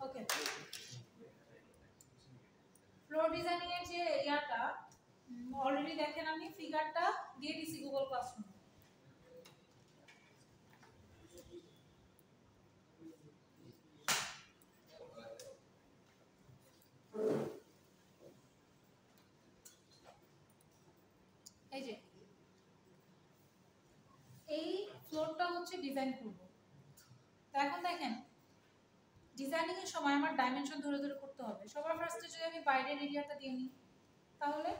ওকে, floor designing এর যে ইয়াটা অলরেডি দেখেন আমি ফিগারটা দিয়ে দিছি গুগল ক্লাসরুম। এই যে এই ফ্লোরটা হচ্ছে ডিজাইন করব। তো এখন দেখেন ডিজাইনিং এর সময় আমার ডাইমেনশন ধরে ধরে করতে হবে। সবার ফার্স্টে যদি আমি বাইরের এরিয়াটা দিয়ে নিই তাহলে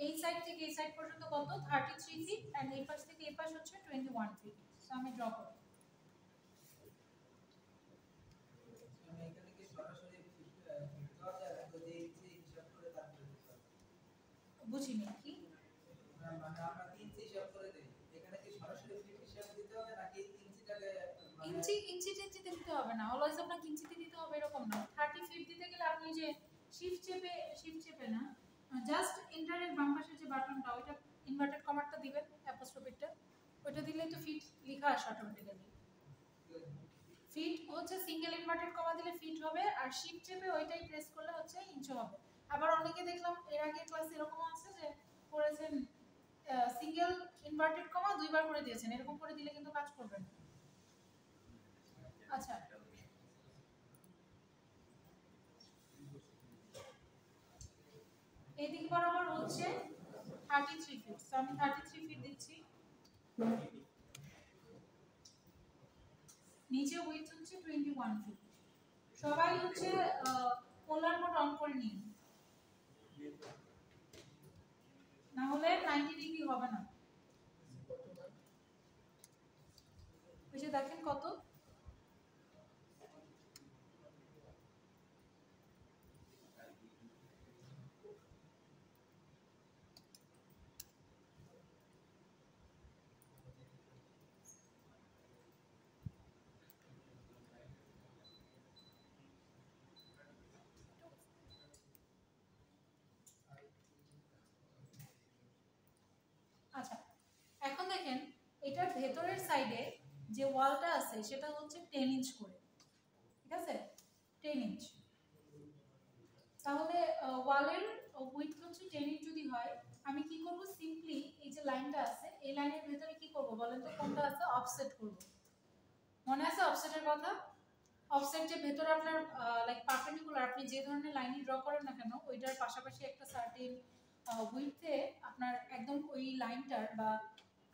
এই সাইড থেকে এই সাইড পর্যন্ত কত 33 ফিট এন্ড এই পাশ থেকে এই পাশ হচ্ছে 21 ফিট। সো আমি ড্র করব। এখানে কি সরাসরি ফিট দেওয়া যায় নাকি যে হিসাব করে তারপরে দিতে হবে? বুঝিনি কি মানে আমরা 3 ইঞ্চি হিসাব করে দেই, এখানে কি সরাসরি ফিট হিসাব দিতে হবে নাকি ইঞ্চিটাকে ইঞ্চিতে দিতে হবে না, অলওয়েজ আপনাকে ইঞ্চিতে দিতে হবে এরকম না। 30 ফিট দিতে গেলে আপনি যে শিফট চেপে না, জাস্ট এন্টারের বাম পাশে যে বাটনটা ওইটা ইনভার্টেড কমাটা দিবেন অ্যাপোস্ট্রোফিটা, ওইটা দিলেই তো ফিট লেখা আসে অটোমেটিক্যালি। ফিট হচ্ছে সিঙ্গেল ইনভার্টেড কমা দিলে ফিট হবে, আর শিফট চেপে ওইটাই প্রেস করলে হচ্ছে ইঞ্চ হবে। আবার অনেকে দেখলাম এর আগে ক্লাসে এরকম আছে যে করেছেন সিঙ্গেল ইনভার্টেড কমা দুইবার করে দিয়েছেন, এরকম করে দিলে কিন্তু কাজ করবে না। আচ্ছা, এইদিকে বরাবর হচ্ছে 33 ফিট, তো আমি 33 ফিট দিচ্ছি। নিচে উইডথ হচ্ছে 21 ফিট। সবাই হচ্ছে পোলার মোড অন করে নিন, না হলে 90 ডিগ্রি হবে না। ওই যে দেখেন কত, আচ্ছা এখন দেখেন এটার ভেতরের সাইডে যে ওয়ালটা আছে সেটা হচ্ছে 10 ইঞ্চ করে, ঠিক আছে 10 ইঞ্চ। তাহলে ওয়ালের উইডথ হচ্ছে 10 ইঞ্চ যদি হয়, আমি কি করব সিম্পলি এই যে লাইনটা আছে এই লাইনের ভেতরে কি করব বলেন তো, কোনটা আছে অফসেট করব। মনে আছে অফসেটের কথা? অফসেট যে ভেতরে আপনার লাইক পারপেন্ডিকুলার আপনি যে ধরনের লাইনই ড্র করেন না কেন ওইটার পাশাপাশি একটা সার্টেন উইডথে আপনার একদম ওই লাইনটার বা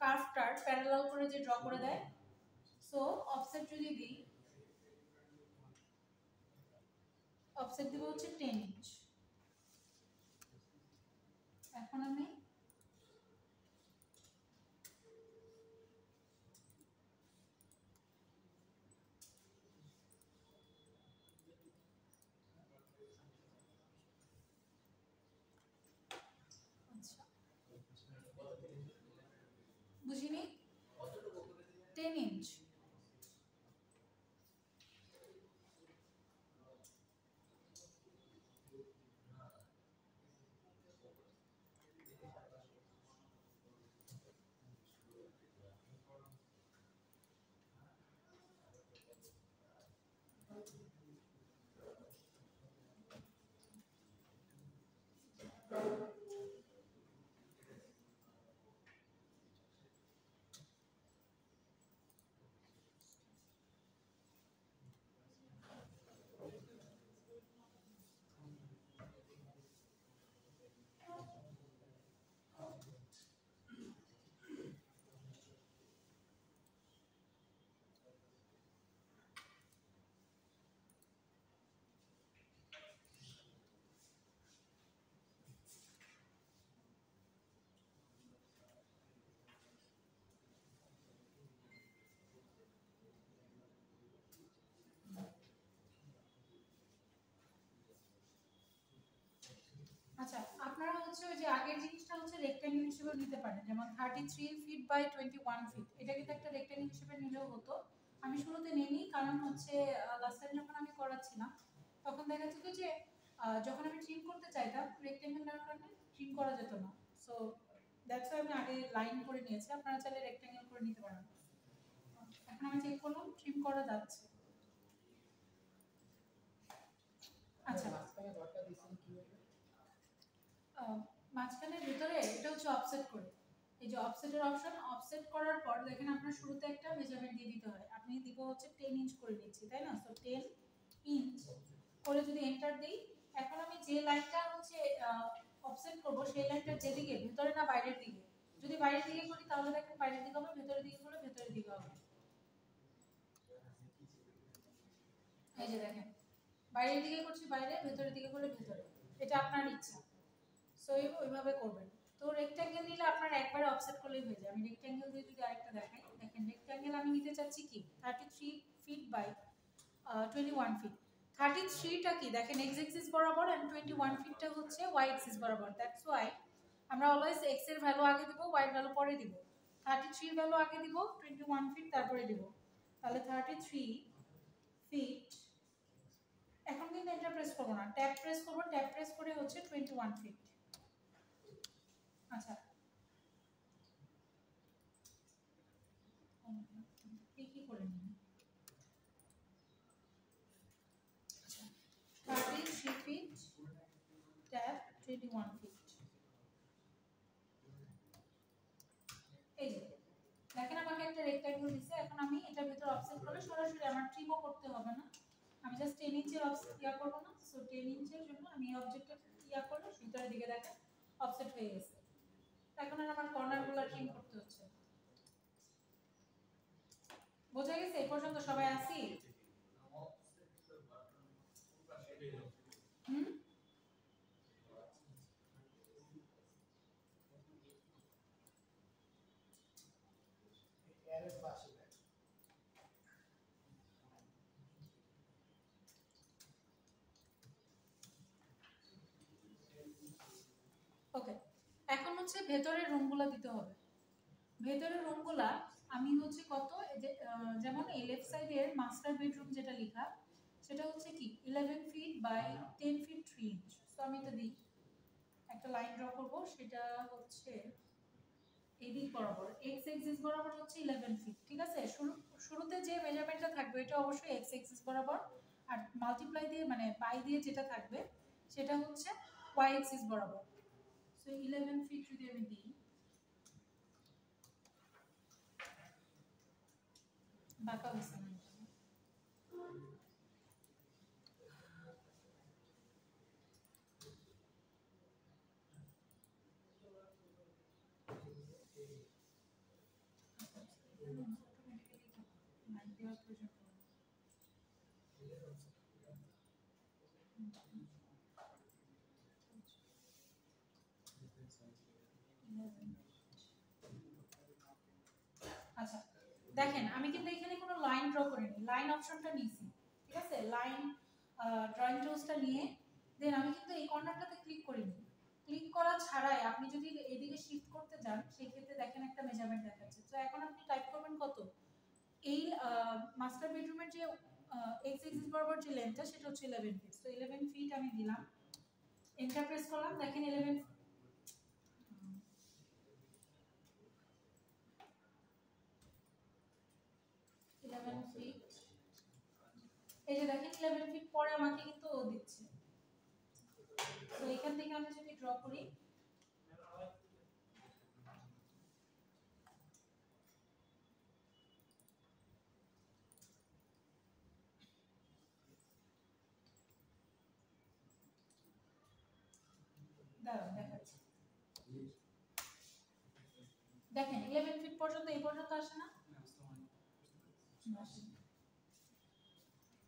কার্ভটার প্যারালাল করে যে ড্র করে দেয়। সো অফসেট যদি দিই, অফসেট দিব হচ্ছে 10 ইঞ্চ। এখন আমি আচ্ছা বুঝিনি, 10 ইঞ্চ। আচ্ছা আপনারা হচ্ছে ওই যে আগের জিনিসটা হচ্ছে রেক্ট্যাঙ্গেল হিসেবে নিতে পারেন, যেমন 33 ফিট বাই 21 ফিট, এটা কিন্তু একটা রেক্ট্যাঙ্গেল হিসেবে নিলেও হতো। আমি শুরুতে নেইনি কারণ হচ্ছে লাস্ট টাইম যখন আমি করাচ্ছিলাম তখন দেখা যেত যে যখন আমি ট্রিম করতে চাইতাম রেক্ট্যাঙ্গেল নেওয়ার কারণে ট্রিম করা যেত না। সো দ্যাটস ওয়াই আমি আগে লাইন করে নিয়েছি, আপনারা চাইলে রেক্ট্যাঙ্গেল করে নিতে পারেন। এখন আমি চেক করলাম ট্রিম করা যাচ্ছে। মাঝখানে ভিতরে এটা হচ্ছে অফসেট করে, এই যে অফসেটের অপশন, অফসেট করার পর দেখেন আপনার শুরুতে একটা মেজারমেন্ট দিয়ে দিতে হয়। আপনি দিব হচ্ছে 10 ইঞ্চ করে দিচ্ছি, তাই না? সো 10 ইঞ্চ করে যদি এন্টার দিই, এখন আমি যে লাইনটা হচ্ছে অফসেট করব সেই লাইনটা যেদিকে, ভিতরে না বাইরের দিকে, যদি বাইরের দিকে করি তাহলে দেখেন বাইরের দিকে হবে, ভেতরের দিকে করলে ভেতরের দিকে হবে। এই যে দেখেন বাইরের দিকে করছি বাইরে, ভেতরের দিকে করলে ভেতরে, এটা আপনার ইচ্ছা। সো ওইভাবে করবেন। তো রেক্ট্যাঙ্গেল নিলে আপনার একবারে অফসেট করলেই হয়ে যায়। আমি রেক্ট্যাঙ্গেল দিয়ে যদি আরেকটা দেখাই, দেখেন রেক্ট্যাঙ্গেল আমি নিতে চাচ্ছি কি 33 ফিট বাই 21 ফিট। 33টা কি দেখেন এক্স অ্যাক্সিস বরাবর, এন্ড 21 ফিটটা হচ্ছে ওয়াই অ্যাক্সিস বরাবর। দ্যাটস ওয়াই আমরা অলওয়েজ এক্স এর ভ্যালু আগে দিব, ওয়াই এর ভ্যালু পরে দিব। 33 এর ভ্যালু আগে দিব, 21 ফিট তারপরে দিব। তাহলে 33 ফিট, এখন কিন্তু এন্টার প্রেস করব না, ট্যাব প্রেস করব, ট্যাব প্রেস করে হচ্ছে 21 ফিট। আচ্ছা কি করে নিন, আচ্ছা 33 ফিট ট্যাব 21 ফিট। এই যে দেখেন আমাকে একটা রেক্ট্যাঙ্গেল দিছে, এখন আমি এটার ভিতর অফসেট করলে সরাসরি আমার ট্রিমও করতে হবে না, আমি জাস্ট 10 ইঞ্চের অফসেট করব না। সো 10 ইঞ্চের জন্য আমি অবজেক্টটা করলে ভিতরের দিকে দেখেন অফসেট হয়ে গেছে। এখন আর আমার কর্নারগুলো ট্রিম করতে হচ্ছে। বোঝা গেছে? এই পর্যন্ত সবাই আসি? হুম, ওকে। এখন হচ্ছে ভেতরের রুমগুলো দিতে হবে। ভেতরের রুমগুলা আমি হচ্ছে কত, যেমন এই লেফট সাইডের মাস্টার বেডরুম যেটা লেখা সেটা হচ্ছে কি 11 ফিট বাই 10 ফিট 3 ইঞ্চ। তো আমি এটা দিই, একটা লাইন ড্র করব, সেটা হচ্ছে এই দিক বরাবর, এক্স অ্যাক্সিস বরাবর হচ্ছে 11 ফিট, ঠিক আছে? শুরুতে যে মেজারমেন্টটা থাকবে এটা অবশ্যই এক্স অ্যাক্সিস বরাবর, আর মাল্টিপ্লাই দিয়ে মানে বাই দিয়ে যেটা থাকবে সেটা হচ্ছে ওয়াই অ্যাক্সিস বরাবর। সো 11 ফিট যদি আমি দিই, বাঁকা হয়েছে না আচ্ছা দেখেন আমি কিন্তু এখানে কোনো লাইন ড্র করিনি, লাইন অপশনটা নিয়েছি, ঠিক আছে? লাইন ড্রয়িং টুলসটা নিয়ে দেন আমি কিন্তু এই কর্নারটাতে ক্লিক করিনি। ক্লিক করা ছাড়াই আপনি যদি এদিকে শিফট করতে যান সেই ক্ষেত্রে দেখেন একটা মেজারমেন্ট দেখাচ্ছে। তো এখন আপনি টাইপ করবেন কত, এই মাস্টার বেডরুমের যে এক্স অ্যাক্সিস বরাবর যে লেন্থটা সেটা হচ্ছে 11 ফিট। তো 11 ফিট আমি দিলাম, এন্টার প্রেস করলাম, দেখেন 11 ফিট। এই যে দেখেন 11 ফিট পরে আমাকে কিন্তু ও দিচ্ছে। তো এখান থেকে আমি যদি ড্র করি, দাঁড়ান দেখাচ্ছি, দেখেন 11 ফিট পর্যন্ত এই পর্যন্ত আসে না,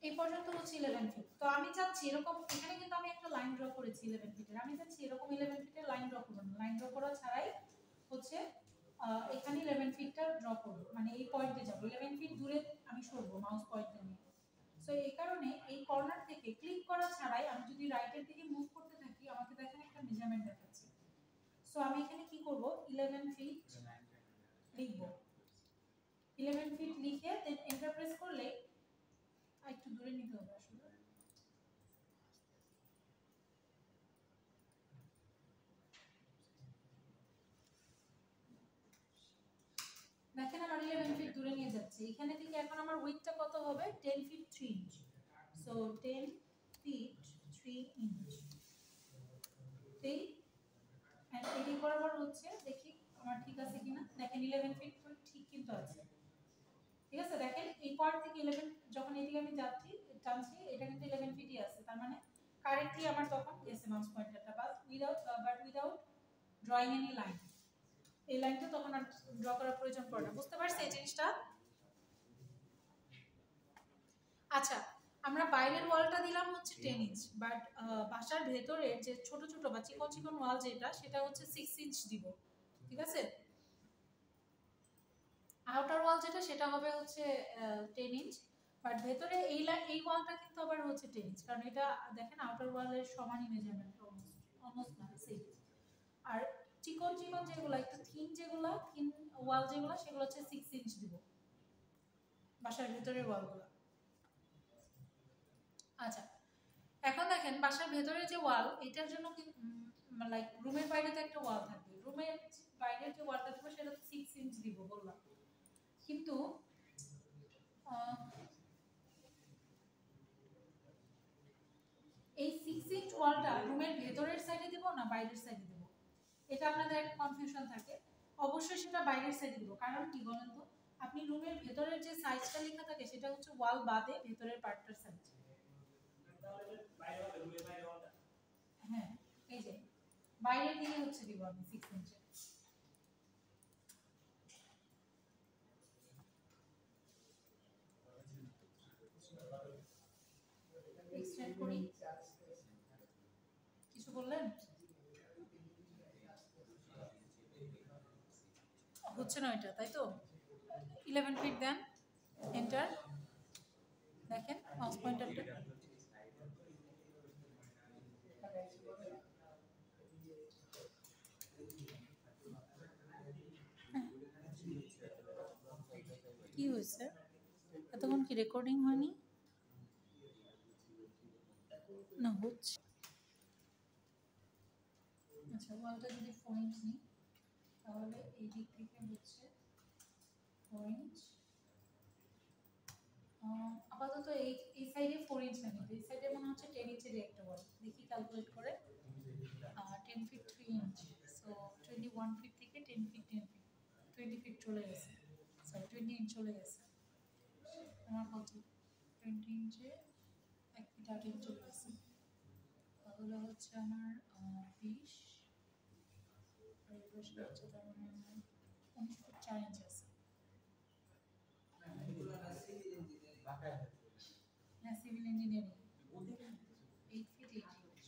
এই পর্যন্ত হচ্ছে 11 ফিট। তো আমি চাচ্ছি এরকম, এখানে কিন্তু আমি একটা লাইন ড্র করেছি 11 ফিটের, আমি চাচ্ছি এরকম 11 ফিটের লাইন ড্র করব না, লাইন ড্র করা ছাড়াই হচ্ছে এখানে 11 ফিটটা ড্র করব, মানে এই পয়েন্টে যাব, 11 ফিট দূরে আমি সরবো মাউস পয়েন্টটা নিয়ে। সো এই কারণে এই কর্নার থেকে ক্লিক করা ছাড়াই আমি যদি রাইটের দিকে মুভ করতে থাকি আমাকে দেখেন একটা মেজারমেন্ট দেখাচ্ছে। সো আমি এখানে কি করব, 11 ফিট লিখব, 11 ফিট লিখে দেন এন্টার প্রেস করলে, একটু দূরে নিতে হবে আসলে, দেখেন আমার 11 ফিট দূরে নিয়ে যাচ্ছে। এখানে থেকে এখন আমার উইডথটা কত হবে, 10 feet 3 inch. So 10 feet 3 inch. দেই এন্ড এদিক বরাবর হচ্ছে, দেখি আমার ঠিক আছে কিনা। দেখেন 11 ফিট ঠিক কিন্তু আছে, ঠিক আছে। দেখেন এই পয়েন্ট থেকে 11 যখন এদিকে আমি যাচ্ছি টানছি, এটা কিন্তু 11 ফিটই আছে, তার মানে কারেক্টলি আমার তখন গেছে মাউস পয়েন্টারটা, but without drawing any line. এই লাইনটা তখন আর ড্র করার প্রয়োজন পড়ে না। বুঝতে পারছেন এই জিনিসটা? আচ্ছা, আমরা বাইরের ওয়ালটা দিলাম হচ্ছে 10 ইঞ্চ, বাট বাসার ভেতরের যে ছোট ছোট বা চিকন চিকন ওয়াল যেটা, সেটা হচ্ছে 6 ইঞ্চ দিব, ঠিক আছে। আউটার ওয়াল যেটা সেটা হবে হচ্ছে 10 ইঞ্চ, বাট ভেতরে এই ওয়ালটা কিন্তু আবার হচ্ছে 10 ইঞ্চ, কারণ এটা দেখেন আউটার ওয়ালের সমানই মেজারমেন্ট, অলমোস্ট না সেম। আর চিকন চিকন যেগুলো একটু থিন, যেগুলো থিন ওয়াল যেগুলো, সেগুলো হচ্ছে 6 ইঞ্চ দিব বাসার ভেতরের ওয়ালগুলো। আচ্ছা, এখন দেখেন বাসার ভেতরে যে ওয়াল, এটার জন্য লাইক রুমের বাইরে তো একটা ওয়াল থাকবে, রুমের বাইরের যে ওয়ালটা দেবো সেটা তো 6 ইঞ্চ দিব বললাম, কিন্তু এই 6 ইঞ্চ ওয়ালটা রুমের ভেতরের সাইডে দেব না বাইরের সাইডে দেব, এটা আপনাদের একটা কনফিউশন থাকে। অবশ্যই সেটা বাইরের সাইডে দেব, কারণ কি বলেন তো, আপনি রুমের ভেতরের যে সাইজটা লেখা থাকে সেটা হচ্ছে ওয়াল বাদে ভেতরের পার্টটার সাইজ। হ্যাঁ, এই যে বাইরের দিকে হচ্ছে দিব আমি 6 ইঞ্চে। এক্সটেন্ড করি, কিছু বললেন? হচ্ছে না এটা, তাই তো। 11 ফিট দেন, এন্টার। দেখেন মাউস পয়েন্টারটা কি হয়েছে, এতক্ষণ কি রেকর্ডিং হয়নি? না হচ্ছে। আচ্ছা, ওয়ালটা যদি 4 ইঞ্চ নিই, তাহলে এই দিক থেকে হচ্ছে 4 ইঞ্চ। আপাতত এই সাইডে 4 ইঞ্চ না, কিন্তু এই সাইডে মনে হচ্ছে 10 ইঞ্চের একটা ওয়াল। দেখি ক্যালকুলেট করে, 10 ফিট 3 ইঞ্চ, সো 21 ফিট থেকে 10 ফিট 20 ফিট চলে গেছে, সরি 20 ইঞ্চ চলে গেছে। আমার কত, 20 ইঞ্চে 1 ফিট 8 ইঞ্চ চলে গেছে, তাহলে হচ্ছে আমার 20 আর এই পাশে হচ্ছে তার মানে 19 ফিট 4 ইঞ্চ আছে। হ্যাঁ, সিভিল ইঞ্জিনিয়ারিং 8 ফিট 8 ইঞ্চ।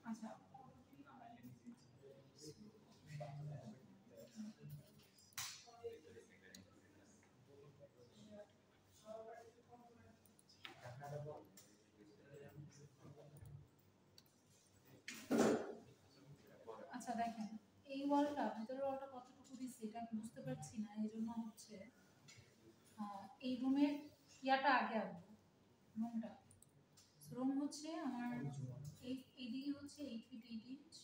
আচ্ছা, আচ্ছা দেখেন এই ওয়ালটা, ভেতরের ওয়ালটা কতটুকু দিচ্ছে এটা আমি বুঝতে পারছি না, এই জন্য হচ্ছে এই রুমের ইয়াটা আগে আনবো, রুমটা। রুম হচ্ছে আমার এইদিকে হচ্ছে 8 ফিট 8 ইঞ্চ,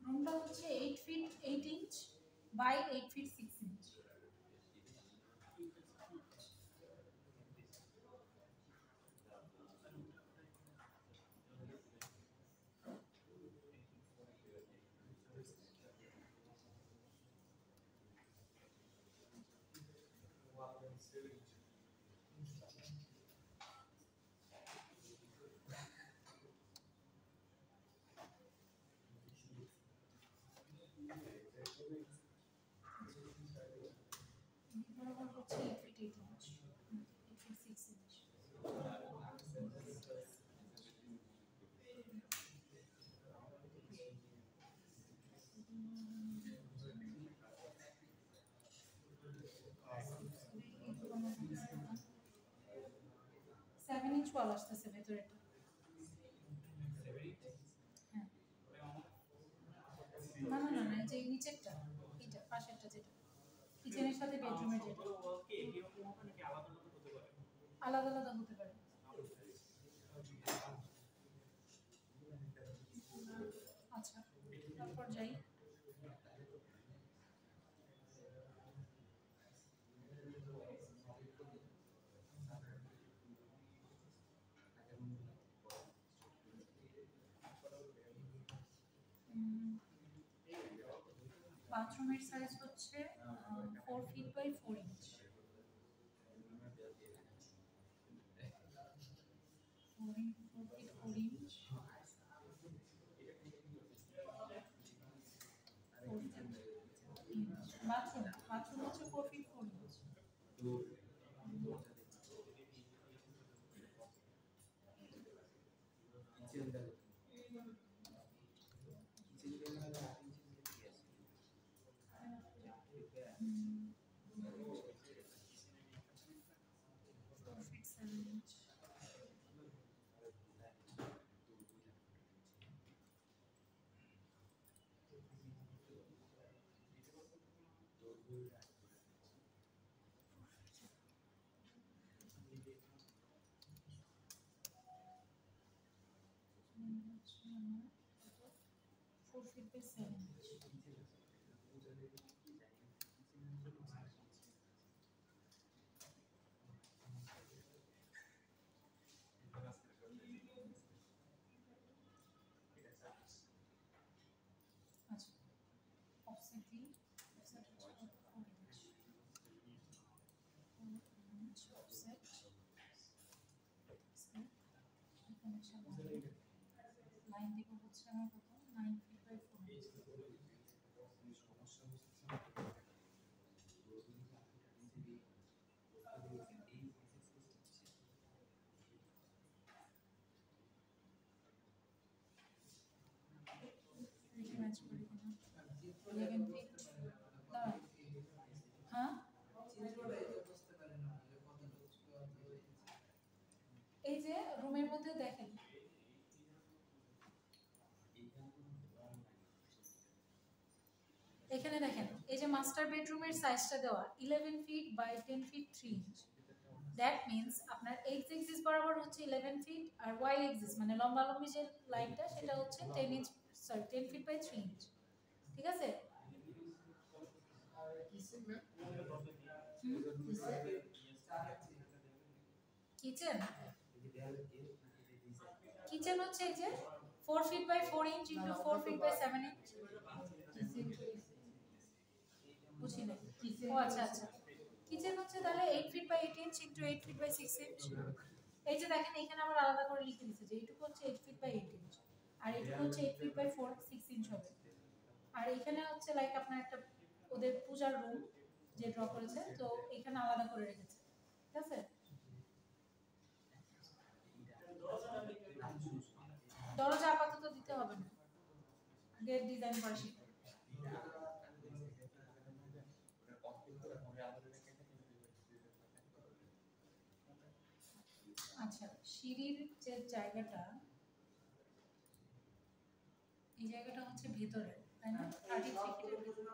রুমটা হচ্ছে 8 feet 8 inch by 8 feet 6 inch. বরাবর হচ্ছে 8 feet 8 inch, 8 feet 6 inch. 7 inch wall আসতেছে ভেতরেটা। হ্যাঁ, না না না না, যে নিচেরটা, এটা পাশেরটা, যেটা কিচেনের সাথে বেডরুমের, যেটা আলাদা আলাদা হতে পারে। আচ্ছা, তারপর যাই। বাথরুমের সাইজ হচ্ছে 4 feet by 4 inch. 4 feet 4 inch, 4 inch. Bathroom হচ্ছে 4 ফিট 4 ইঞ্চ। লাইন দিব হচ্ছে আমার কত, 9 ফিট বাই 4 ইঞ্চ। দেখি ম্যাচ করি কিনা। 11 ফিট দাঁড়া, হ্যাঁ এই যে রুমের মধ্যে দেখেন, এখানে দেখেন, এই যে মাস্টার বেডরুমের সাইজটা দেওয়া 11 feet by 10 feet 3 inch. That means আপনার এক্স এক্সিস বরাবর হচ্ছে 11 ফিট, আর ওয়াই এক্সিস মানে লম্বালম্বি যে লাইনটা সেটা হচ্ছে 10 inch, sorry 10 feet by 3 inch. ঠিক আছে? কিচেন, কিচেন হচ্ছে এই যে 4 feet by 4 inch into 4 feet by 7 inch. বুঝি না। ও আচ্ছা আচ্ছা, কিচেন হচ্ছে তাহলে 8 feet by 8 inch into 8 feet by 6 inch. এই যে দেখেন এখানে আমার আলাদা করে লিখে দিয়েছে যে এইটুকু হচ্ছে 8 ফিট বাই 8 ইঞ্চ, আর এইটুকু হচ্ছে 8 ফিট বাই 4 6 ইঞ্চ হবে। আর এখানে হচ্ছে লাইক আপনার একটা ওদের পূজার রুম যে ড্র করেছে, তো এখানে আলাদা করে রেখেছে। ঠিক আছে? দরজা আপাতত দিতে হবে না, গেট ডিজাইন করা শিখবে। আচ্ছা, সিঁড়ির যে জায়গাটা, এই জায়গাটা হচ্ছে ভিতরে, তাই না? 33 ফিটের ভিতরে।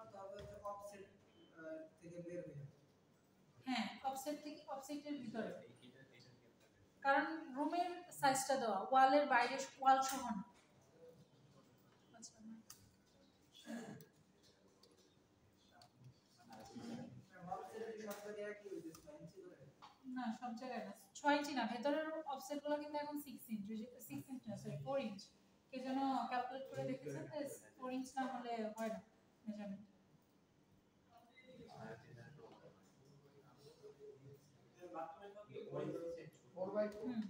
হ্যাঁ, অফসেট থেকে, অফসেটের ভিতরে, কারণ রুমের সাইজটা দেওয়া ওয়ালের বাইরে, ওয়াল সহ না। না, সব জায়গায় না, 6 ইঞ্চি না, ভেতরের অফসেট গুলো কিন্তু এখন 6 ইঞ্চ, 6 ইঞ্চ না সরি 4 ইঞ্চ। কে যেন ক্যালকুলেট করে দেখেছেন যে 4 ইঞ্চ না হলে হয় না মেজারমেন্ট। 4/2 হুম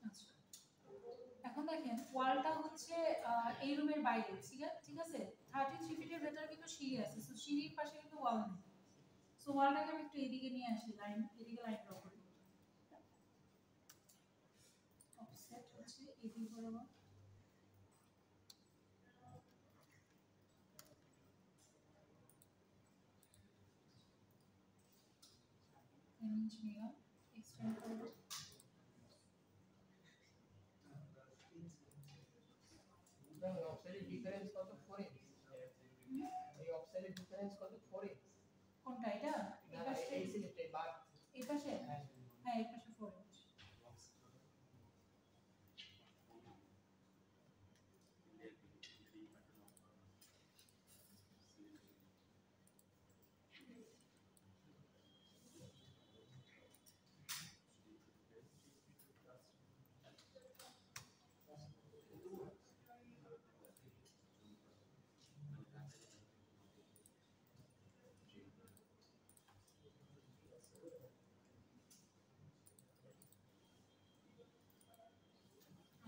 আচ্ছা এখন দেখেন ওয়ালটা হচ্ছে এই রুমের বাইরে ঠিক আছে 33 ফিটের ভেতরে কিন্তু সিঁড়ি আছে সো সিঁড়ির পাশে কিন্তু ওয়াল নেই সো ওয়ালটাকে আমি একটু এদিকে নিয়ে আসি এদিকে লাইন ড্র করি অফসেট হচ্ছে এদিকে বরাবর 10 ইঞ্চ নিলাম এক্সটেন্ড করব অফসাইডের ডিফারেন্স কত 4 ইঞ্চ এই অফসাইডের ডিফারেন্স কত 4 ইঞ্চ কোনটা এটা এই পাশে এই সিলেক্টেড বার এই পাশে হ্যাঁ এই পাশে 4 ইঞ্চ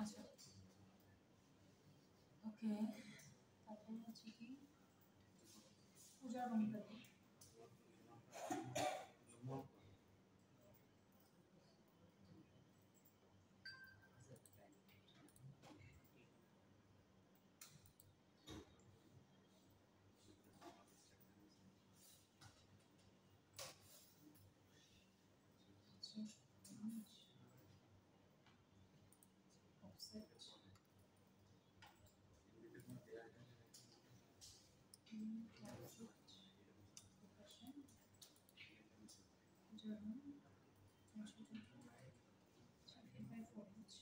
আচ্ছা ওকে তারপর হচ্ছে কি পূজার গণিত offset German 4 inch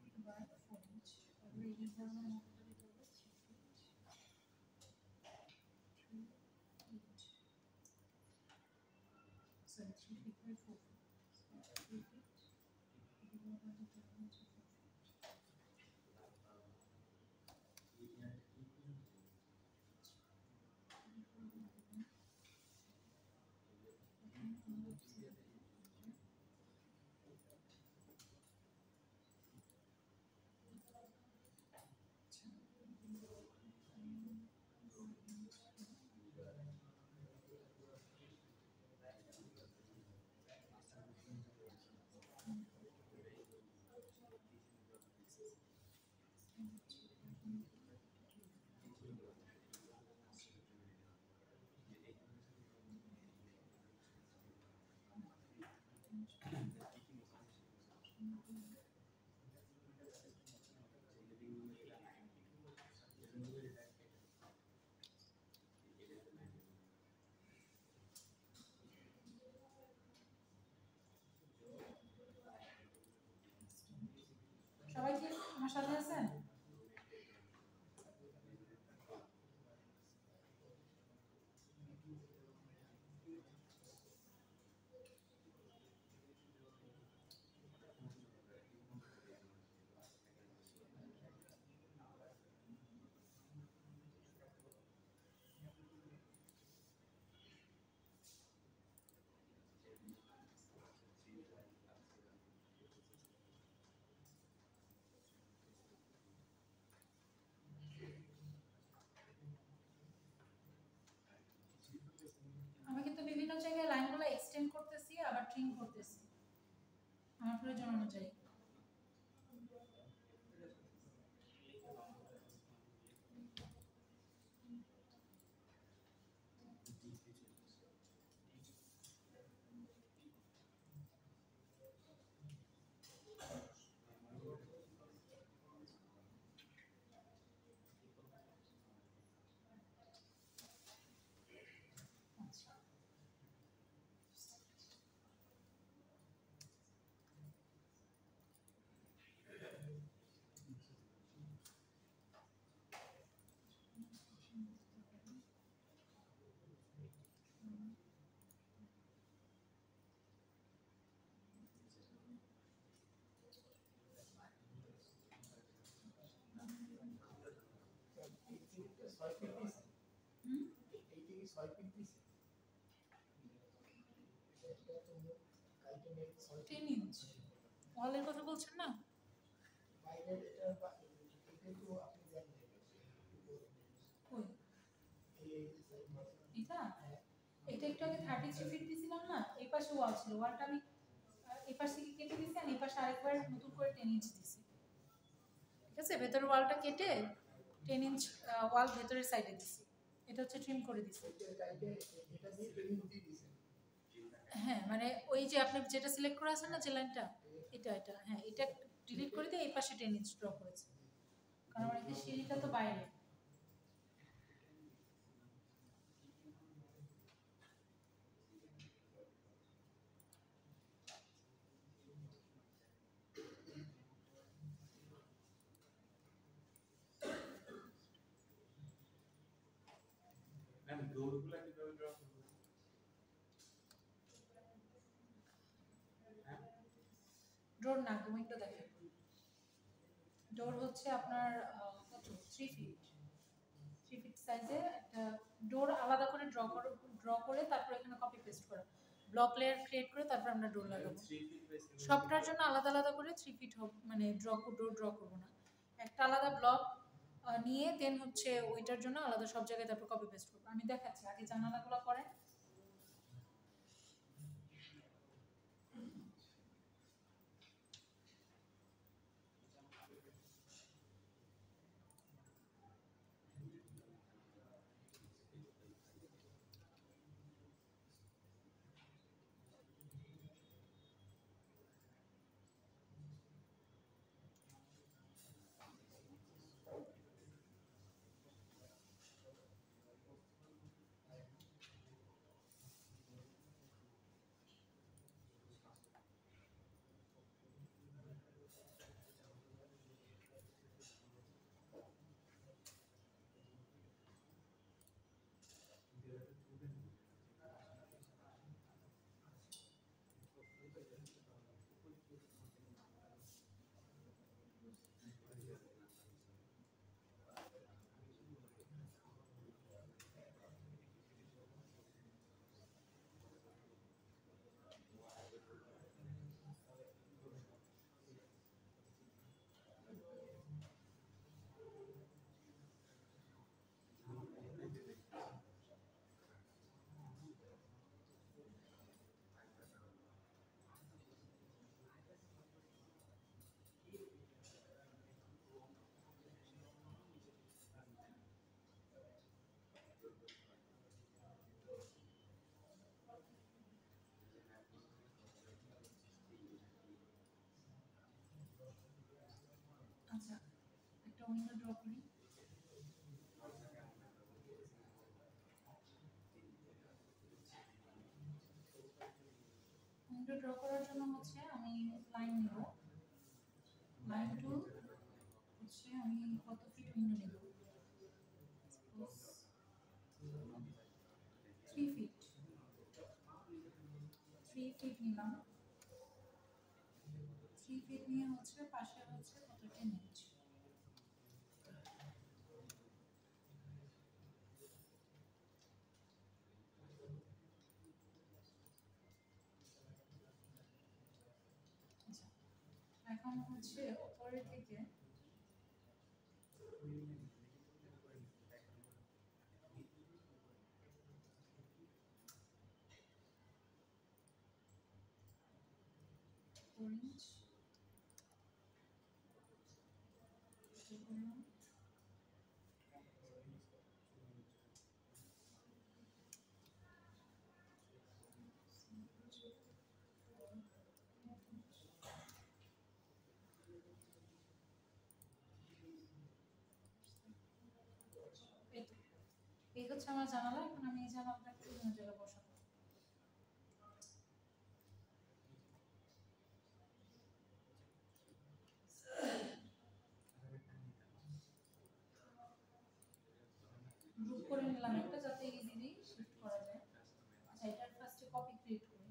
3 by 4 inch তাহলে এই ধরনের মতো করে করব 3 inch sorry 3 feet by 4 feet 3 feet divided by 4 inch সবাই কি আমার সাথে আছেন কাটিং করতেছি আমার প্রয়োজন অনুযায়ী। টেন ইঞ্চ ওয়ালের কথা বলছেন না? কই? এটা এটা একটু আগে 33 ফিট দিছিলাম না, এই পাশে ওয়াল ছিল, ওয়ালটা আমি এই পাশ থেকে কেটে দিছি আর এই পাশে আরেকবার নতুন করে 10 ইঞ্চ দিছি। ঠিক আছে, ভেতরের ওয়ালটা কেটে 10 ইঞ্চ ওয়াল ভেতরের সাইডে দিছি, এটা হচ্ছে ট্রিম করে দিছি। হ্যাঁ মানে ওই যে আপনি যেটা সিলেক্ট করে আছেন না যে লাইনটা, এটা হ্যাঁ এটা ডিলিট করে দিয়ে এই পাশে 10 ইঞ্চ ড্র করেছি, কারণ আমার এই সিঁড়িটা তো বাইরে। ডোরগুলো কিভাবে ড্র করব? ডোর না, উইন্ডো দেখেন। ডোর হচ্ছে আপনার কত 3 ফিট, 3 ফিট সাইজে একটা ডোর আলাদা করে ড্র করে তারপর এখানে কপি পেস্ট করা, ব্লক লেয়ার ক্রিয়েট করে তারপর আমরা ডোর লাগাবো। 3 ফিট বাই 7 সবটার জন্য আলাদা আলাদা করে 3 ফিট মানে ডোর ড্র করব না, একটা আলাদা ব্লক নিয়ে দেন হচ্ছে ওইটার জন্য আলাদা সব জায়গায় তারপর কপি পেস্ট করব। আমি দেখাচ্ছি, আগে জানালাগুলো করেন। আচ্ছা একটা উইন্ডো ড্র করি। উইন্ডো ড্র করার জন্য হচ্ছে আমি লাইন নেব, লাইন টু হচ্ছে আমি কত ফিট উইন্ডো নেব, 3 ফিট, 3 ফিট নিলাম। 3 ফিট নিয়ে হচ্ছে পাশে হচ্ছে কত 10 ইঞ্চ। আচ্ছা এখন হচ্ছে উপরের থেকে 4 ইঞ্চ করলাম। এই হচ্ছে আমার জানালা। এখন আমি এই জানালাটা একটু অন্য জায়গায় বসাবো। গ্রুপ করে নিলাম একটা, যাতে ইজিলি শিফট করা যায়। আচ্ছা, এটার ফার্স্টে কপি ক্রিয়েট করি।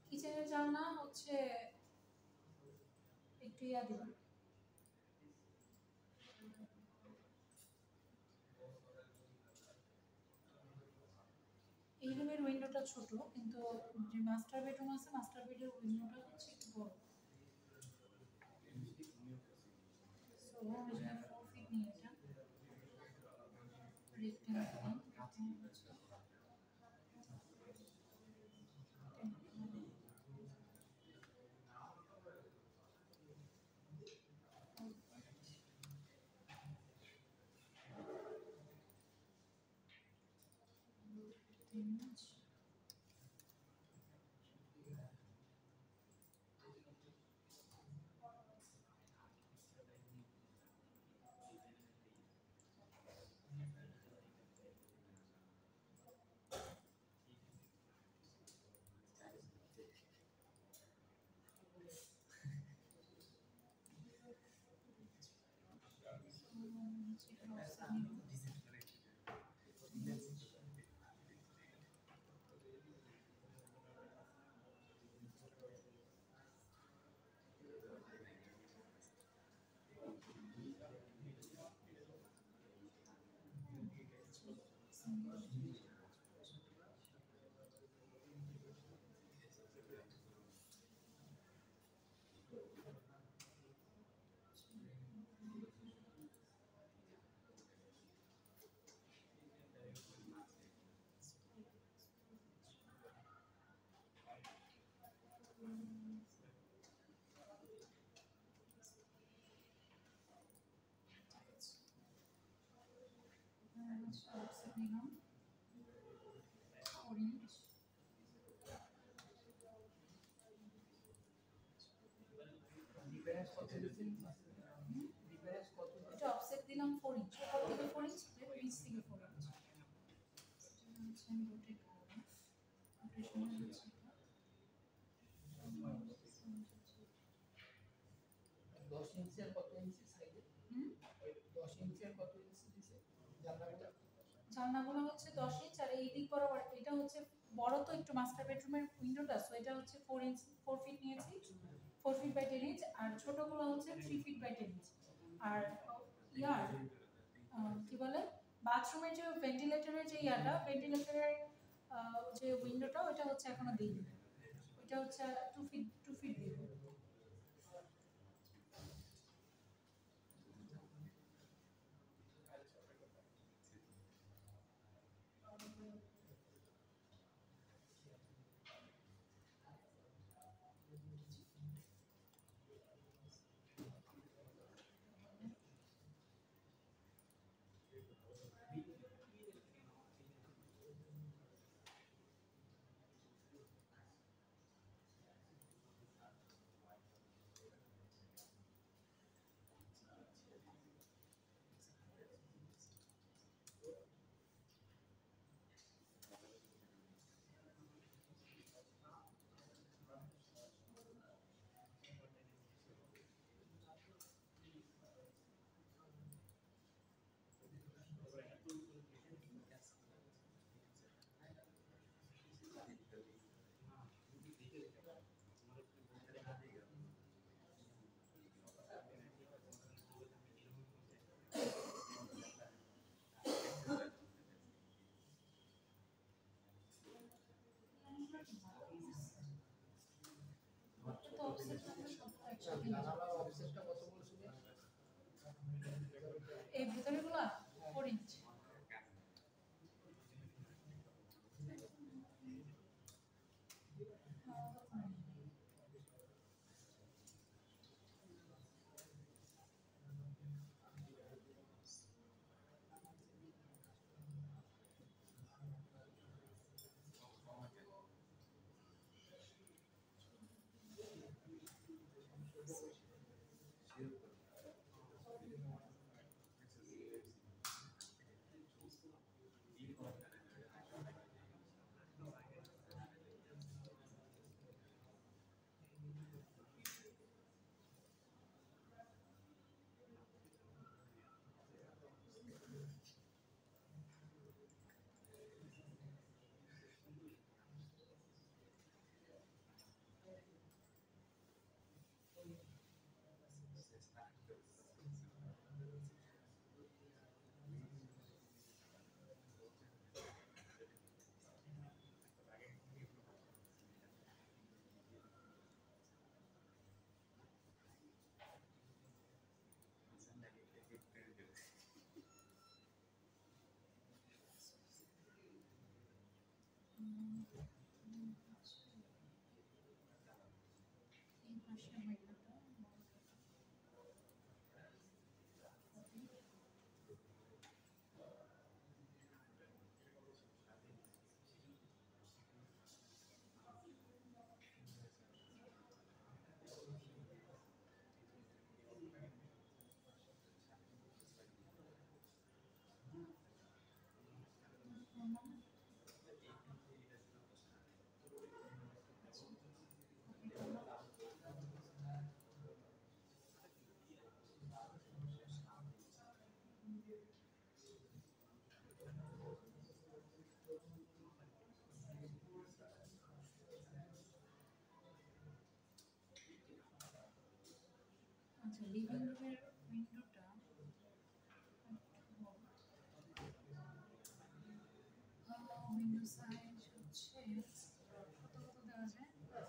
কিচেনের জানলা হচ্ছে একটু ইয়া দিব, এই রুমের উইন্ডোটা ছোট, কিন্তু যে মাস্টার বেডরুম আছে মাস্টার বেডের উইন্ডোটা হচ্ছে একটু বড়। সো আমি যদি 4 ফিট নিয়ে এটা রেক্টেঙ্গল নিলাম 4 ইঞ্চ। ডিফারেন্স কত দিচ্ছেন? ডিফারেন্স কত? এটা অফসেট দিলাম 4 ইঞ্চ, উপর থেকে 4 ইঞ্চ, নিচ থেকে 4 ইঞ্চ। সেটা হচ্ছে আমি রোটেট করব, রোটেশনের হচ্ছে এটা 10 ইঞ্চের কত ইঞ্চি সাইজে? 10 ইঞ্চের কত ইঞ্চি দিছে জানলাগুলো? জানলাগুলো হচ্ছে 10 ইঞ্চ, আর এই দিক বরাবর এটা হচ্ছে বড় তো একটু মাস্টার বেডরুমের উইন্ডোটা, সো এটা হচ্ছে 4 ইঞ্চ 4 ফিট নিয়েছি, 4 ফিট বাই 10 ইঞ্চ, আর ছোটগুলো হচ্ছে 3 ফিট বাই 10 ইঞ্চ। আর ইয়ার কি বলে বাথরুমের যে ভেন্টিলেটরের যে ইয়াটা, ভেন্টিলেটরের যে উইন্ডোটা, ওটা হচ্ছে এখনো দিইনি, ওটা হচ্ছে 2 ফিট দিব। এই পাশে মেয়েটা আচ্ছা লিভিং রুমের উইন্ডোটা উইন্ডো সাইজ হচ্ছে কত দেওয়া যায় লিভিং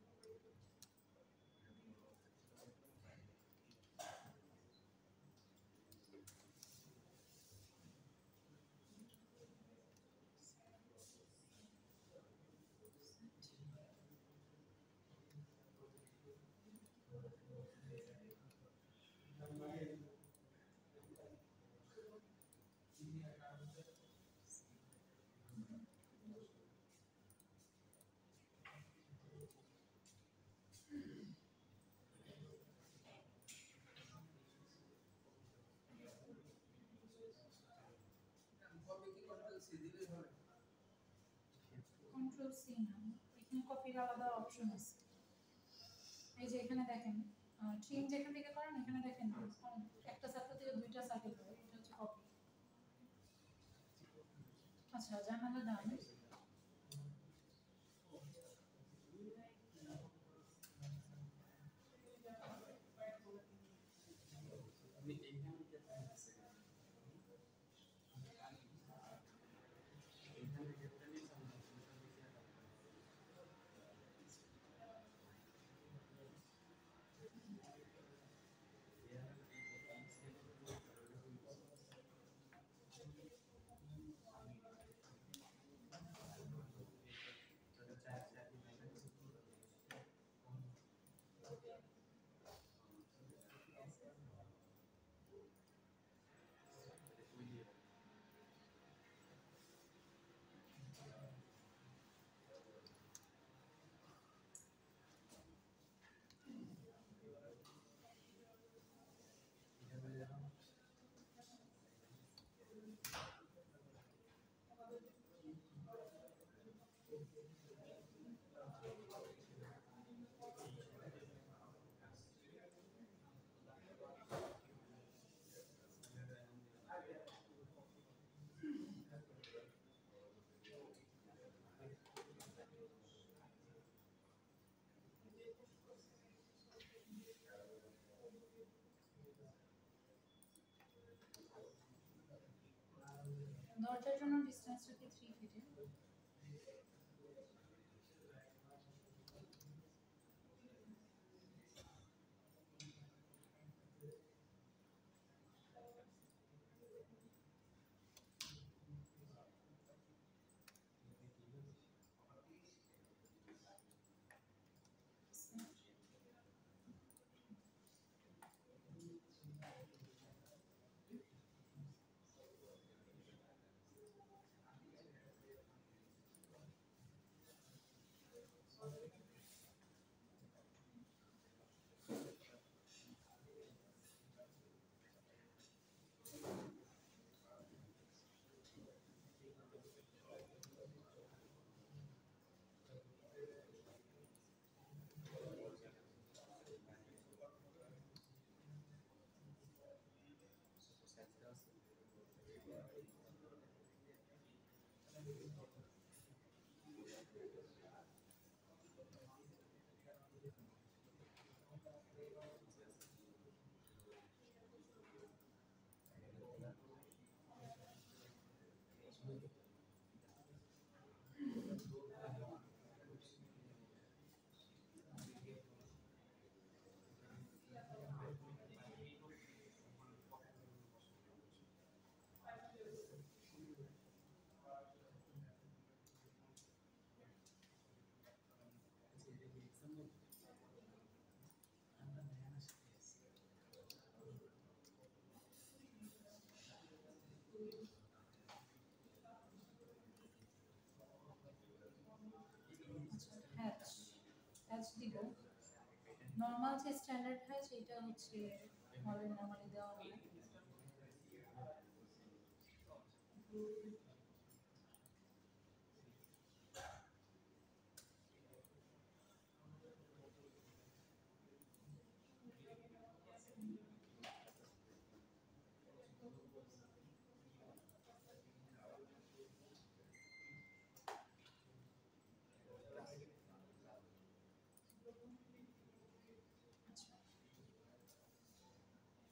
রুমের সি দিলেই হবে। কন্ট্রোল সি না, এখানে কপির আলাদা অপশন আছে। এই যে এখানে দেখেন ট্রিম যেখান থেকে করেন এখানে দেখেন একটা সার্কেল থেকে দুইটা সার্কেল হয়, এটা হচ্ছে কপি। আচ্ছা জানালা ডান। আপনি এইখানে কেটে নিচ্ছেন, এইখানে কেটে নিচ্ছেন না, দরজার জন্য ডিসটেন্স রাখি 3 ফিটে। হ্যাচ দিব। নর্মাল যে স্ট্যান্ডার্ড হ্যাচ এটা হচ্ছে হলের নর্মালি দেওয়া হয়।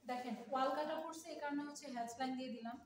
দেখেন ওয়াল কাটা পড়ছে এই কারণে হচ্ছে হ্যাচ লাইন দিয়ে দিলাম।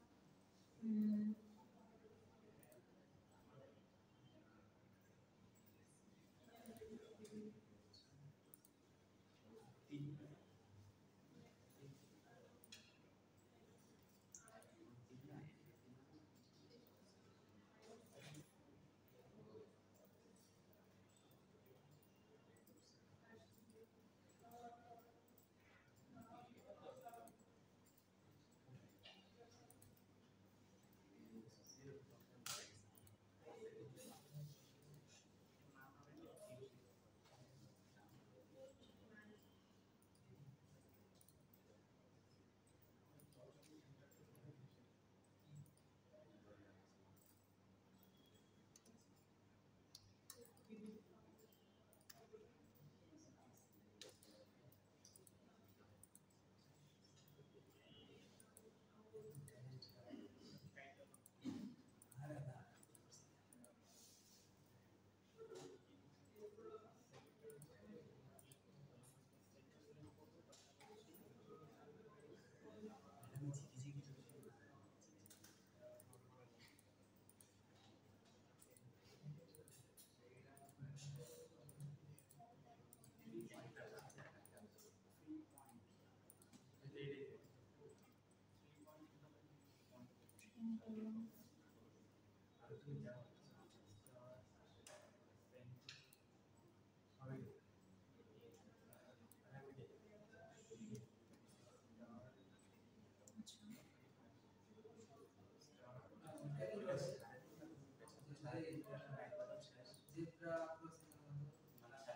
এখানে করলাম।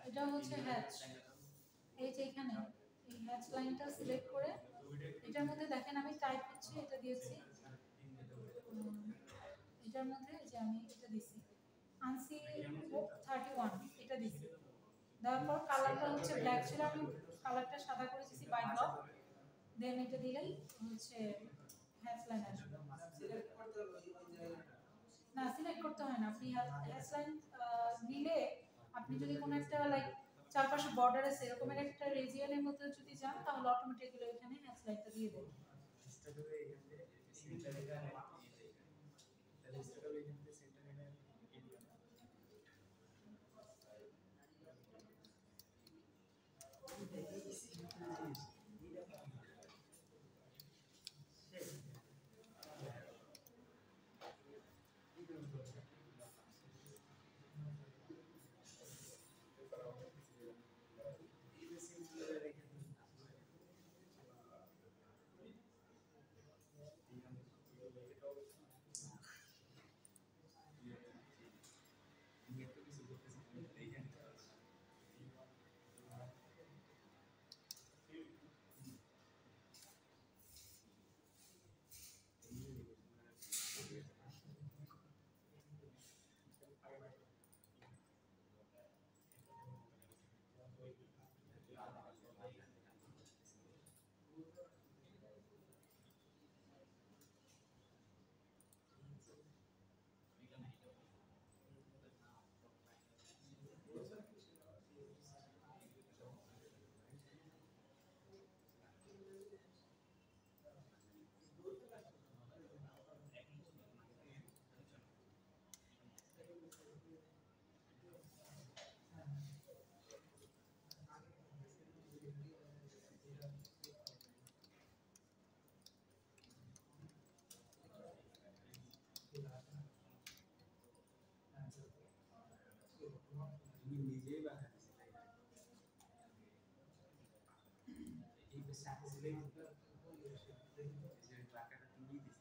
এটা হচ্ছে হ্যাচ, এই যে এখানে এই হ্যাচ লাইনটা সিলেক্ট করে এটার মধ্যে দেখেন আমি টাইপ হচ্ছে এটা দিয়েছি, এটার মধ্যে যে আমি এটা দিছি আনসি 31 এটা দিছি, দেওয়ার পর কালারটা হচ্ছে ব্ল্যাক ছিল, আমি কালারটা সাদা করে দিছি বাই ব্লক, দেন এটা দিলেই হচ্ছে হ্যাচ লাইন আসবে। সিলেক্ট করতে হবে ওই জায়গাটা। না সিলেক্ট করতে হয় না, আপনি হ্যাচ লাইন নিলে আপনি যদি কোনো একটা লাইক চারপাশে বর্ডার আছে এরকমের একটা রিজিয়নের মধ্যে যদি যান তাহলে অটোমেটিক্যালি ওখানে হ্যাচ লাইনটা দিয়ে দেবে। তুমি নিজেই বানাচ্ছি এই সাথে সিলেক্ট যে টাকাটা তুমি দিছ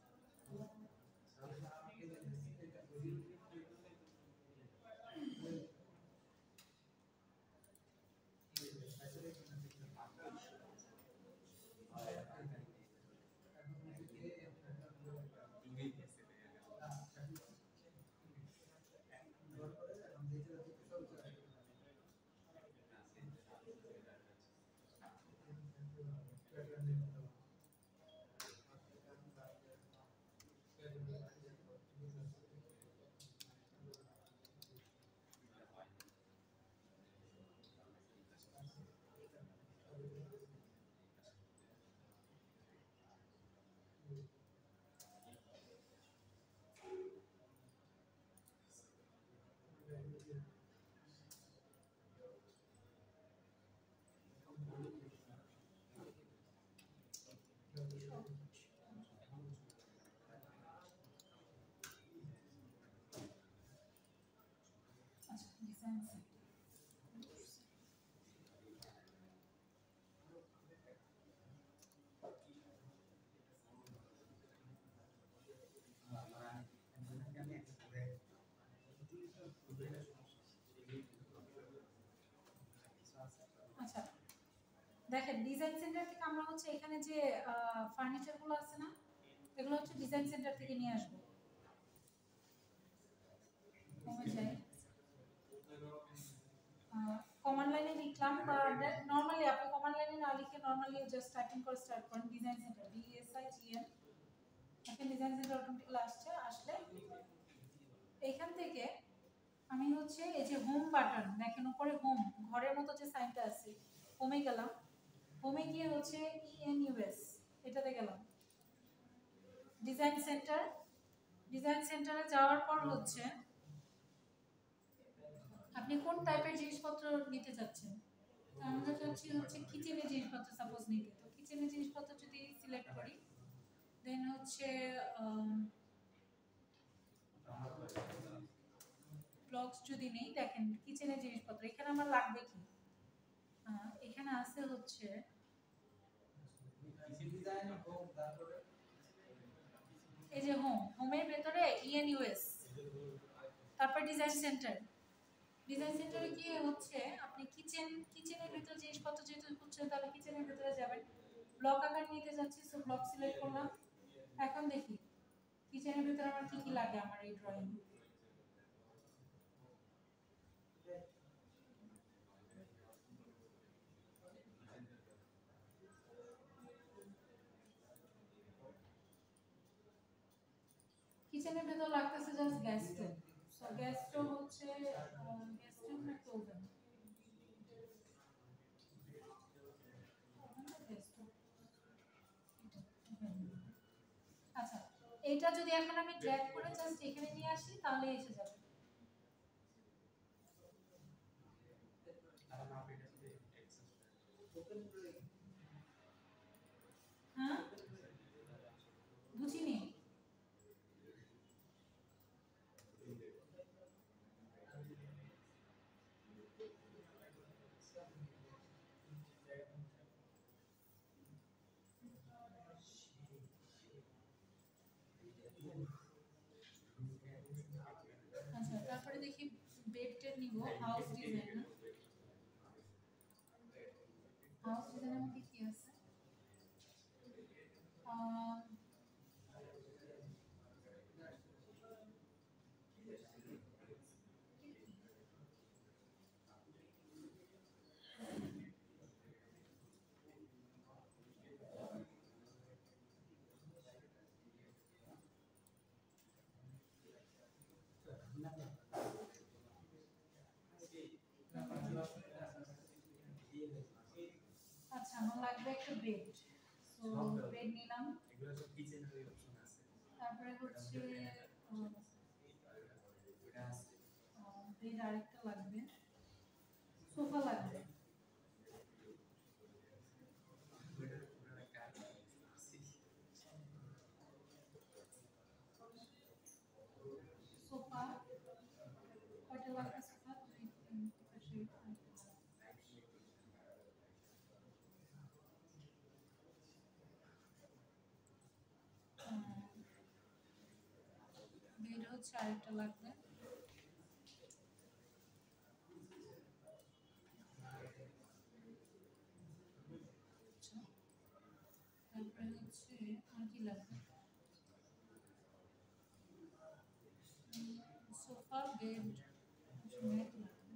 আচ্ছা ডিজাইন আচ্ছা দেখেন ডিজাইন সেন্টার থেকে আমরা হচ্ছে এখানে যে ফার্নিচারগুলো আছে না এগুলো হচ্ছে ডিজাইন সেন্টার থেকে নিয়ে আসবো, কমে যায় কমান্ড লাইনে লিখলাম বা নরমালি আপনি কমান্ড লাইনে না লিখে নরমালি জাস্ট টাইপিং করে স্টার্ট করেন ডিজাইন সেন্টার DSIGN, এখন ডিজাইন সেন্টার অটোমেটিক্যালি আসলে এইখান থেকে আমি হচ্ছে এই যে হোম বাটন দেখেন উপরে হোম ঘরের মতো যে সাইনটা আছে হোমে গেলাম, হোমে গিয়ে হচ্ছে ENUS এটাতে গেলাম, ডিজাইন সেন্টার, ডিজাইন সেন্টারে যাওয়ার পর হচ্ছে আপনি কোন টাইপের জিনিসপত্র নিতে চাচ্ছেন, আমরা চাচ্ছি হচ্ছে কিচেনের জিনিসপত্র সাপোজ নিতে, তো কিচেনের জিনিসপত্র যদি সিলেক্ট করি দেন হচ্ছে ব্লকস যদি নেই, দেখেন কিচেনের জিনিসপত্র এখানে আমার লাগবে কি, এখানে আছে হচ্ছে ডিজাইন হোম, তারপরে এই যে হোমের ভেতরে ইএনইউএস, তারপর ডিজাইন সেন্টার। ডিজাইন সেন্টারে গিয়ে হচ্ছে আপনি কিচেনের ভেতরে জিনিসপত্র যেহেতু হচ্ছে, তাহলে কিচেনের ভেতরে যাবেন। ব্লক আকার নিতে যাচ্ছি, সো ব্লক সিলেক্ট করলাম। এখন দেখি কিচেনের ভেতরে আমার কি কি লাগে আমার এই ড্রয়িং। কিচেনের ভেতর লাগতেছে just gas stove. So gas stove হচ্ছে গ্যাস স্টোভ একটা ওভেন। আচ্ছা, এটা যদি এখন আমি ড্র্যাগ করে জাস্ট এখানে নিয়ে আসি তাহলে এসে যাবে। হ্যাঁ, বুঝিনি। আচ্ছা, তারপরে দেখি বেডটা নিব হাউস ডিজাইন। হাউস ডিজাইনের মধ্যে কি আছে? আচ্ছা, আমার লাগবে একটা বেড। সো বেড নিলাম। এগুলো সব কিচেনের অপশন আছে। তারপরে হচ্ছে এটা আছে। বেড আরেকটা লাগবে, সোফা লাগবে। ওইটার পুরো একটা সোফা কয়টা লাগবে? সোফা 2 3 4 বেড হচ্ছে আরেকটা লাগবে। আচ্ছা, তারপরে হচ্ছে আর কি লাগবে? সোফা, বেড, ম্যাট লাগবে।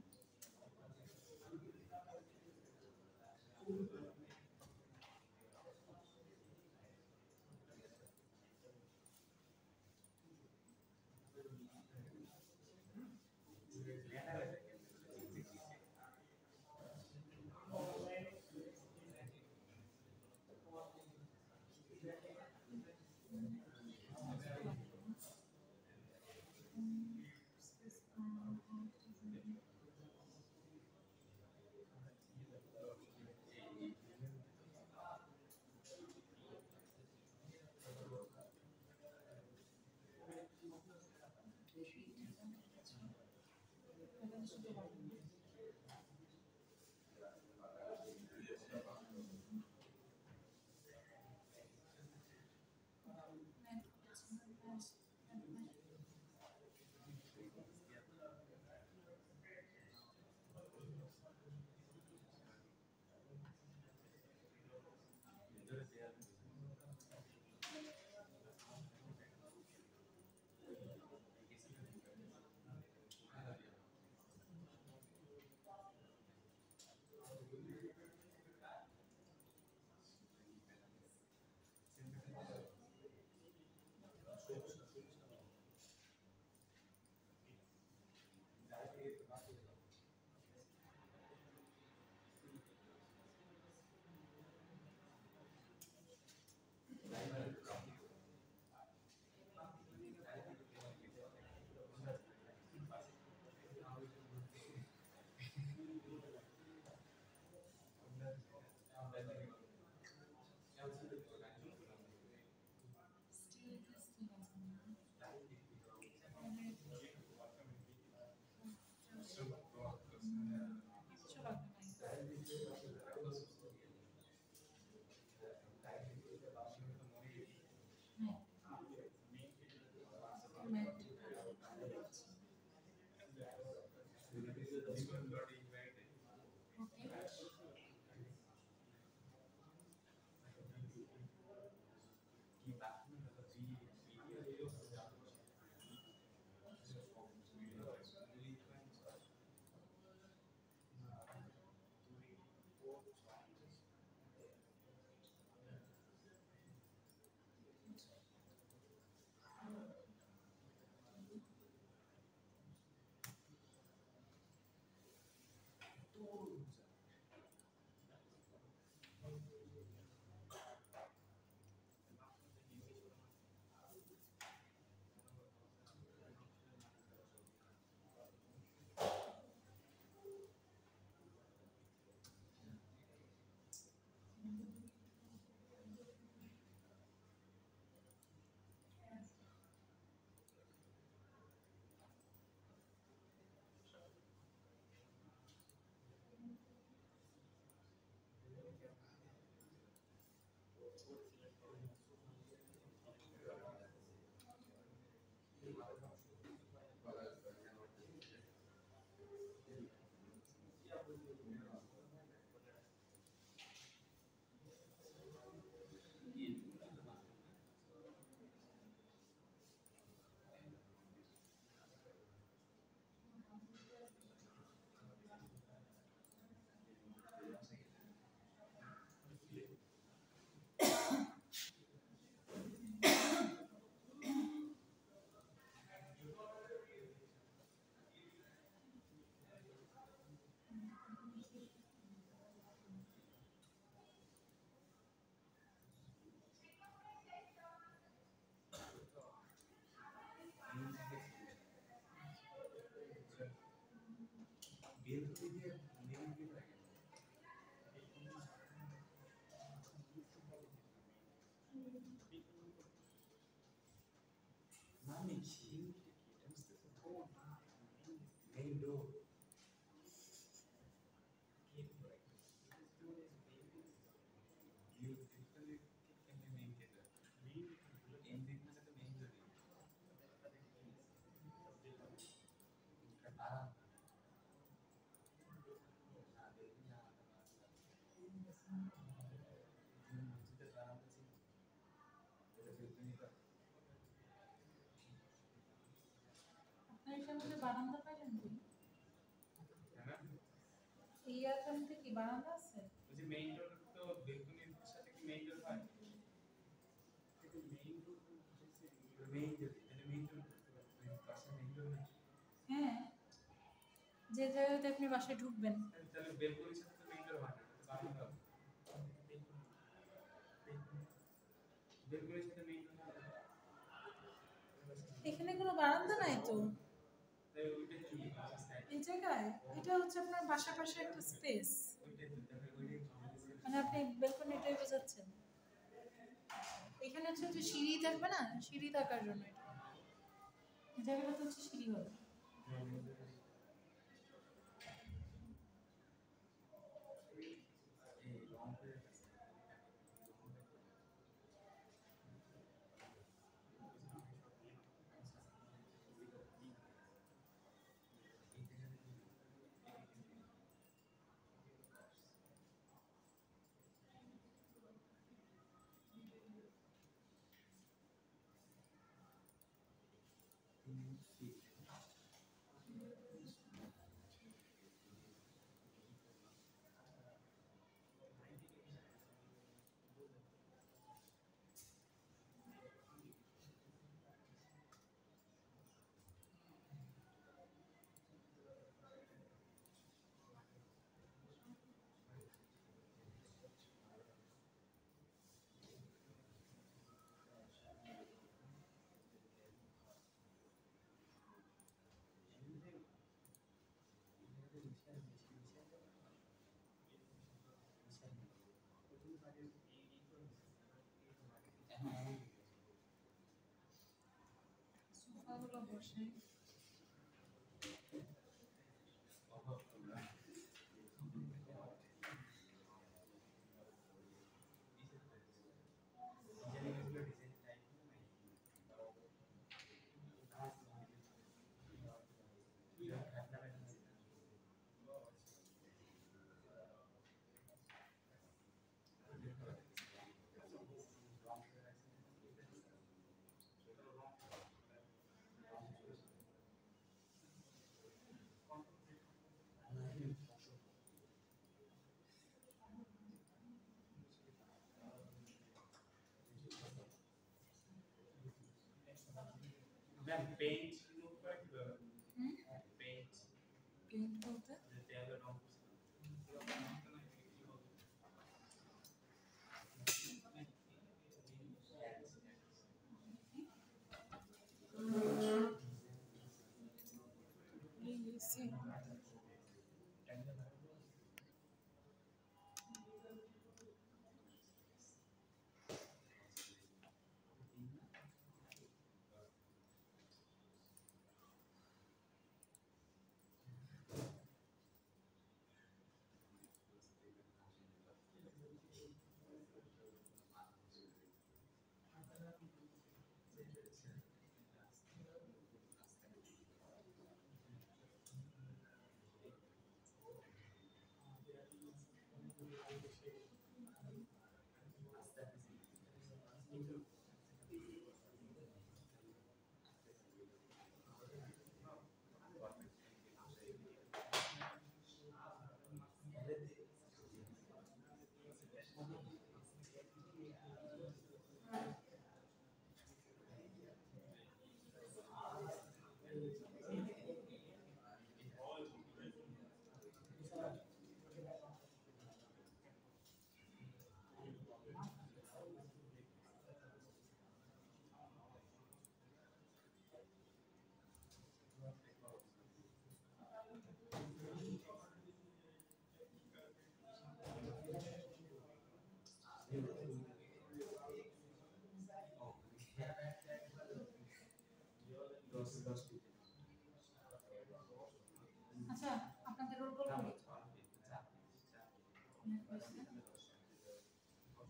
বেলকনি দিয়ে মেইন গেট লাগে মানে main door You literally can be main theater. In the main theater. आराम আপনার এটার মধ্যে বারান্দা পাইলেন কি? এই এটার মধ্যে কি বারান্দা আছে? যে মেইন ডোর তো বেলকনির সাথে কি মেইন ডোর হয় মেইন ডোর মানে মেইন ডোর পাশে মেইন ডোর না হ্যাঁ, যে জায়গাতে আপনি বাসায় ঢুকবেন তাহলে বেলকনির সাথে তো মেইন ডোর হয় না বারান্দা বেলকনির সাথে মেইন ডোর এখানে কোনো বারান্দা নাই তো। তাই ওইটা কি এই জায়গায় এটা হচ্ছে আপনার বাসার পাশে একটা স্পেস, মানে আপনি বেলকনিটাই বোঝাচ্ছেন। এখানে হচ্ছে যে সিঁড়ি থাকবে না, সিঁড়ি থাকার জন্য এটা এই জায়গাটা তো হচ্ছে সিঁড়ি হবে। সোফাগুলো বসে ম্যাম পেইন্ট রিমুভ করে কিভাবে পেইন্ট পেইন্ট বলতে দেয়ালে রং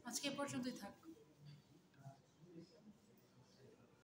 আজকে এ পর্যন্তই থাক।